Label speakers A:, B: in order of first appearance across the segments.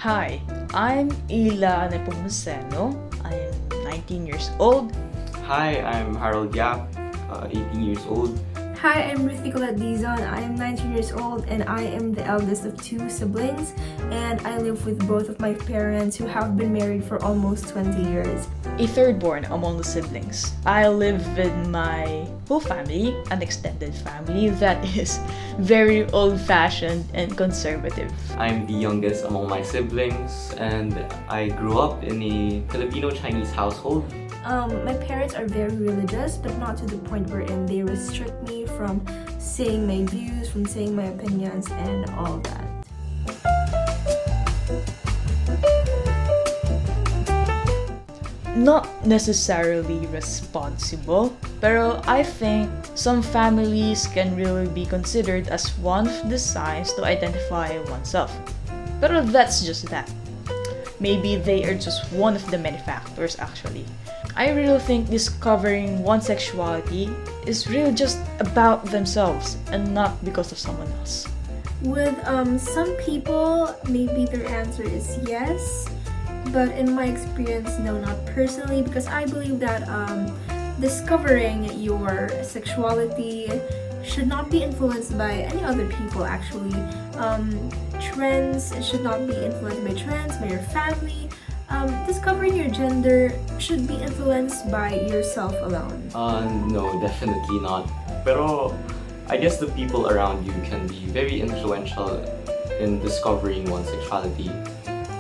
A: Hi, I'm Wylla NEPOMUCENO. I am 19 years old.
B: Hi, I'm Harold Yap, 18 years old.
C: Hi, I'm Ruth Nicolette DIZON. I am 19 years old and I am the eldest of two siblings, and I live with both of my parents who have been married for almost 20 years.
A: A third born among the siblings. I live with my whole family, an extended family that is very old-fashioned and conservative.
B: I'm the youngest among my siblings, and I grew up in a Filipino-Chinese household.
C: My parents are very religious, but not to the point wherein they restrict me from saying my views, from saying my opinions, and all that.
A: Not necessarily responsible, pero I think some families can really be considered as one of the signs to identify oneself. Pero that's just that. Maybe they are just one of the many factors actually. I really think discovering one's sexuality is really just about themselves and not because of someone else.
C: With some people, maybe their answer is yes, but in my experience, no, not personally, because I believe that discovering your sexuality should not be influenced by any other people actually. Trends should not be influenced by trends, by your family. Discovering your gender should be influenced by yourself alone.
B: No, definitely not. Pero I guess the people around you can be very influential in discovering one's sexuality.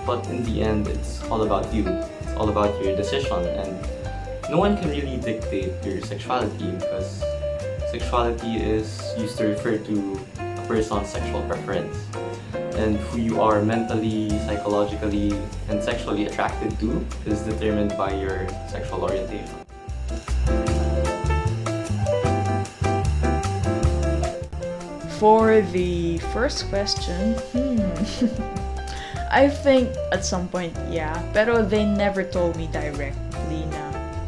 B: But in the end, it's all about you. It's all about your decision, and no one can really dictate your sexuality because sexuality is used to refer to a person's sexual preference. And who you are mentally, psychologically, and sexually attracted to is determined by your sexual orientation.
A: For the first question, I think at some point, yeah, pero they never told me directly na,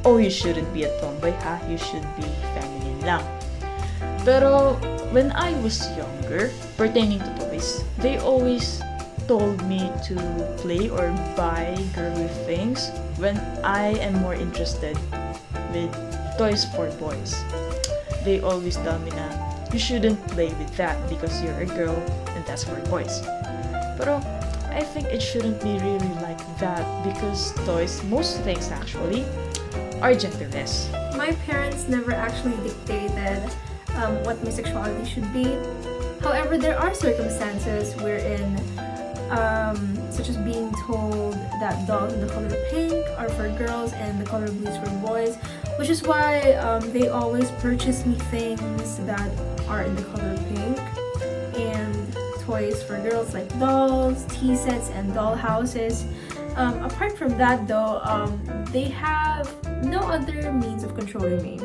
A: oh, you shouldn't be a tomboy ha, you should be feminine lang. Pero when I was younger, pertaining to toys, they always told me to play or buy girly things when I am more interested with toys for boys. They always tell me na, you shouldn't play with that because you're a girl and that's for boys. Pero I think it shouldn't be really like that because toys, most things actually, are genderless.
C: My parents never actually dictated what my sexuality should be. However, there are circumstances wherein, such as being told that dolls in the color pink are for girls and the color blue is for boys, which is why they always purchase me things that are in the color pink and toys for girls like dolls, tea sets, and doll houses. Apart from that though, they have no other means of controlling me.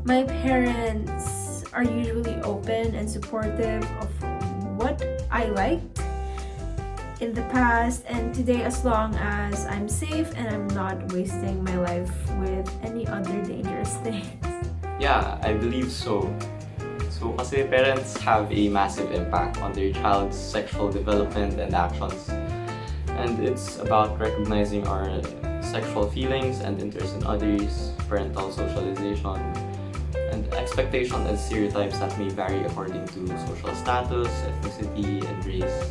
C: My parents are usually open and supportive of what I liked in the past and today, as long as I'm safe and I'm not wasting my life with any other dangerous things.
B: Yeah, I believe so. So, kasi parents have a massive impact on their child's sexual development and actions. And it's about recognizing our sexual feelings and interests in others, parental socialization, and expectation and stereotypes that may vary according to social status, ethnicity, and race.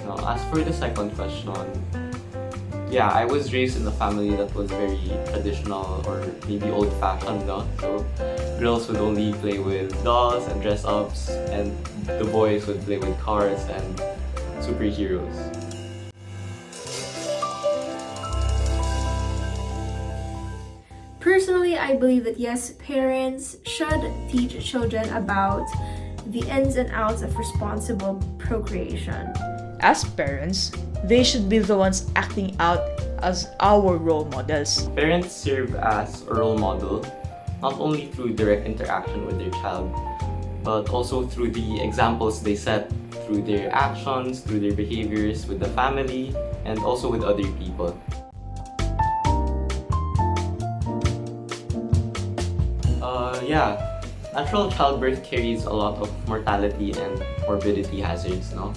B: Now, as for the second question, yeah, I was raised in a family that was very traditional or maybe old-fashioned, no? So girls would only play with dolls and dress-ups, and the boys would play with cars and superheroes.
C: Personally, I believe that yes, parents should teach children about the ins and outs of responsible procreation.
A: As parents, they should be the ones acting out as our role models.
B: Parents serve as a role model, not only through direct interaction with their child, but also through the examples they set through their actions, through their behaviors with the family, and also with other people. Yeah, natural childbirth carries a lot of mortality and morbidity hazards, no?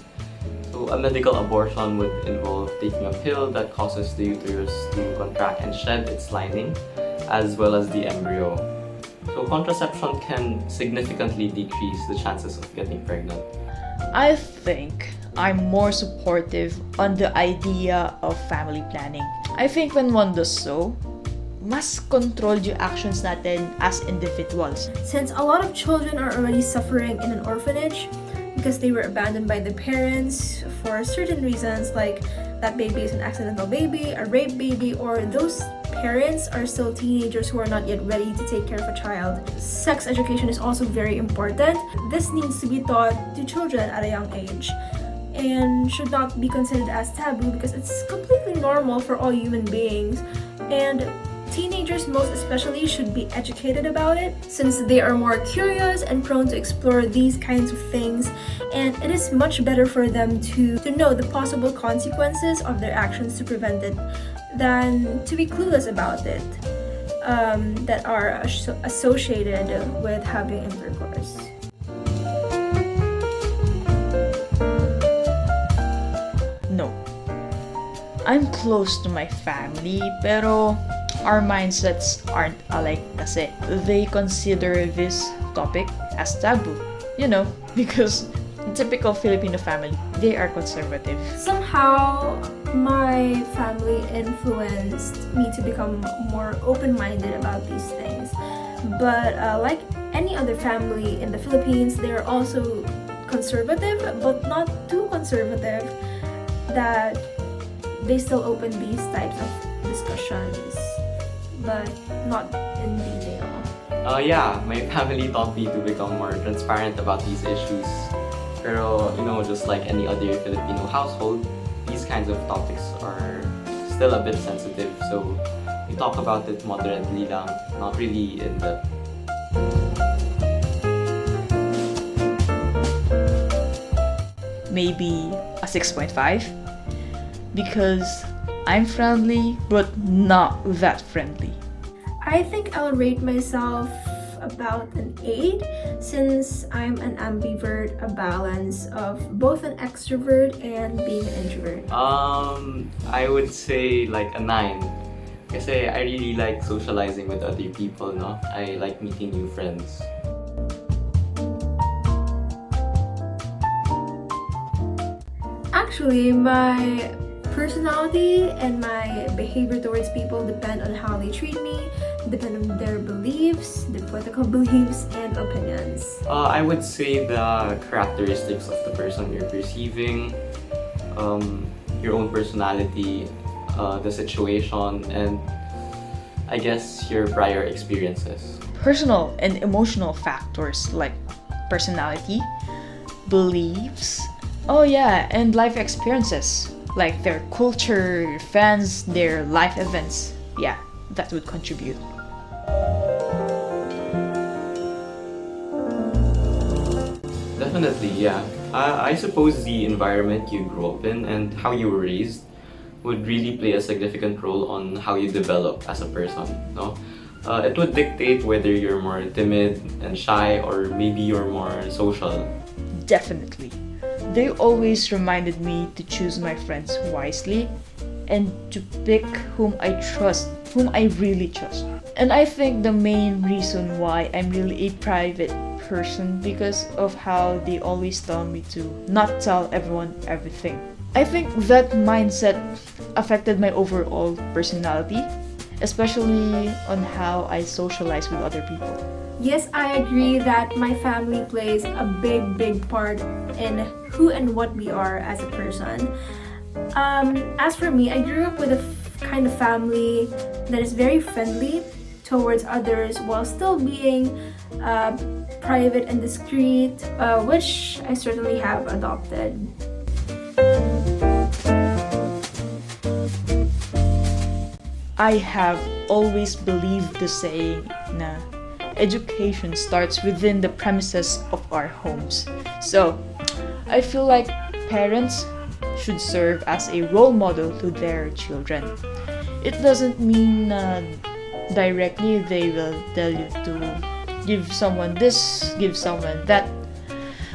B: So a medical abortion would involve taking a pill that causes the uterus to contract and shed its lining, as well as the embryo. So contraception can significantly decrease the chances of getting pregnant.
A: I think I'm more supportive on the idea of family planning. I think when one does so, mas controlled yung actions natin as individuals.
C: Since a lot of children are already suffering in an orphanage because they were abandoned by their parents for certain reasons, like that baby is an accidental baby, a rape baby, or those parents are still teenagers who are not yet ready to take care of a child. Sex education is also very important. This needs to be taught to children at a young age and should not be considered as taboo because it's completely normal for all human beings. And teenagers most especially should be educated about it since they are more curious and prone to explore these kinds of things, and it is much better for them to know the possible consequences of their actions to prevent it than to be clueless about it that are associated with having intercourse.
A: No. I'm close to my family, pero our mindsets aren't alike kasi they consider this topic as taboo. You know, because in typical Filipino family, they are conservative.
C: Somehow, my family influenced me to become more open-minded about these things. But like any other family in the Philippines, they're also conservative, but not too conservative that they still open these types of discussions, but not in detail.
B: Yeah, my family taught me to become more transparent about these issues. Pero, just like any other Filipino household, these kinds of topics are still a bit sensitive. So, we talk about it moderately lang, not really in depth.
A: Maybe a 6.5 because I'm friendly but not that friendly.
C: I think I'll rate myself about an 8 since I'm an ambivert, a balance of both an extrovert and being an introvert.
B: I would say like a 9. Kasi I really like socializing with other people, no? I like meeting new friends.
C: Actually, my personality and my behavior towards people depend on how they treat me, depend on their beliefs, their political beliefs, and opinions.
B: I would say the characteristics of the person you're perceiving, your own personality, the situation, and I guess your prior experiences.
A: Personal and emotional factors like personality, beliefs, and life experiences like their culture, fans, their life events. Yeah, that would contribute.
B: Definitely, yeah. I suppose the environment you grew up in and how you were raised would really play a significant role on how you develop as a person, no? It would dictate whether you're more timid and shy or maybe you're more social.
A: Definitely. They always reminded me to choose my friends wisely and to pick whom I trust, whom I really trust. And I think the main reason why I'm really a private person because of how they always tell me to not tell everyone everything. I think that mindset affected my overall personality, especially on how I socialize with other people.
C: Yes, I agree that my family plays a big part in who and what we are as a person. As for me, I grew up with a kind of family that is very friendly towards others while still being private and discreet, which I certainly have adopted.
A: I have always believed the saying na education starts within the premises of our homes. So, I feel like parents should serve as a role model to their children. It doesn't mean directly they will tell you to give someone this, give someone that.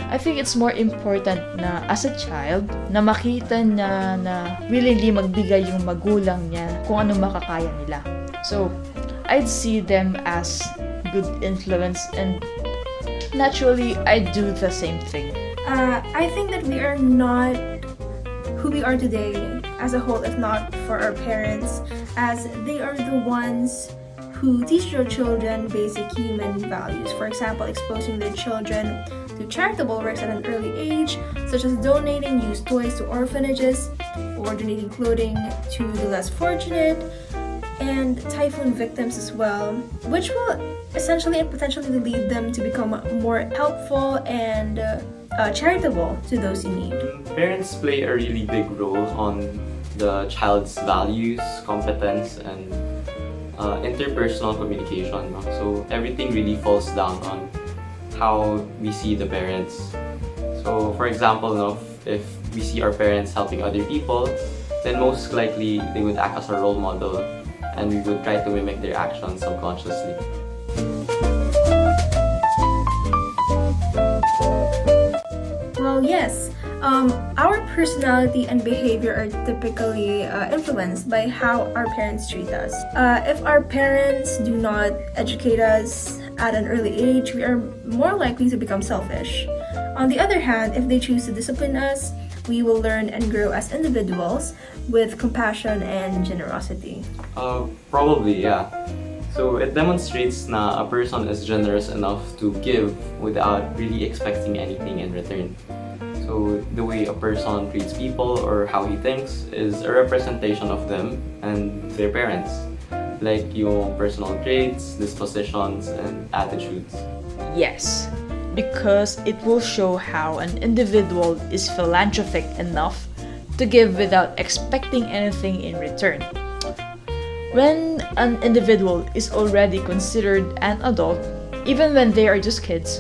A: I think it's more important na as a child, na makita niya na willingly magbigay yung magulang niya kung ano makakaya nila. So, I'd see them as good influence, and naturally, I do the same thing.
C: I think that we are not who we are today as a whole if not for our parents, as they are the ones who teach their children basic human values. For example, exposing their children to charitable works at an early age, such as donating used toys to orphanages or donating clothing to the less fortunate, and typhoon victims as well, which will essentially and potentially lead them to become more helpful and charitable to those in need.
B: Parents play a really big role on the child's values, competence, and interpersonal communication. No? So everything really falls down on how we see the parents. So for example, no, if we see our parents helping other people, then most likely they would act as a role model, and we would try to mimic their actions subconsciously.
C: Well, yes. Our personality and behavior are typically influenced by how our parents treat us. If our parents do not educate us at an early age, we are more likely to become selfish. On the other hand, if they choose to discipline us, we will learn and grow as individuals with compassion and generosity.
B: Probably, yeah. So it demonstrates na a person is generous enough to give without really expecting anything in return. So the way a person treats people or how he thinks is a representation of them and their parents, like yung personal traits, dispositions, and attitudes.
A: Yes, because it will show how an individual is philanthropic enough to give without expecting anything in return. When an individual is already considered an adult, even when they are just kids,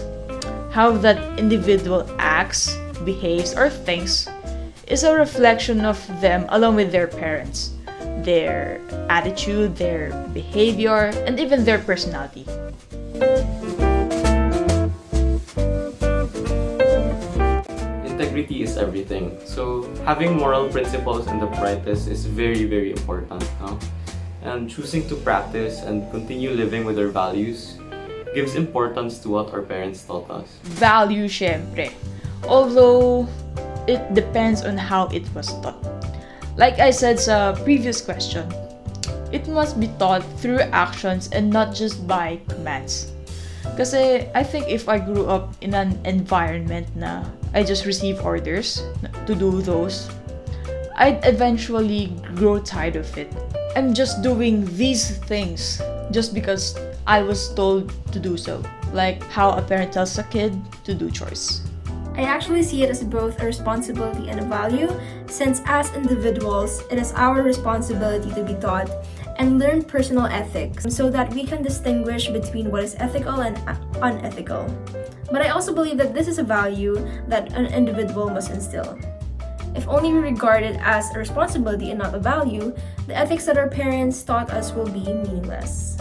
A: how that individual acts, behaves, or thinks is a reflection of them along with their parents, their attitude, their behavior, and even their personality.
B: Integrity is everything. So having moral principles in the brightest is very, very important. No? And choosing to practice and continue living with our values gives importance to what our parents taught us.
A: Value, syempre. Although, it depends on how it was taught. Like I said sa previous question, it must be taught through actions and not just by commands. Kasi I think if I grew up in an environment na I just receive orders to do those, I'd eventually grow tired of it. I'm just doing these things just because I was told to do so. Like how a parent tells a kid to do chores.
C: I actually see it as both a responsibility and a value, since as individuals, it is our responsibility to be taught and learn personal ethics so that we can distinguish between what is ethical and unethical. But I also believe that this is a value that an individual must instill. If only we regard it as a responsibility and not a value, the ethics that our parents taught us will be meaningless.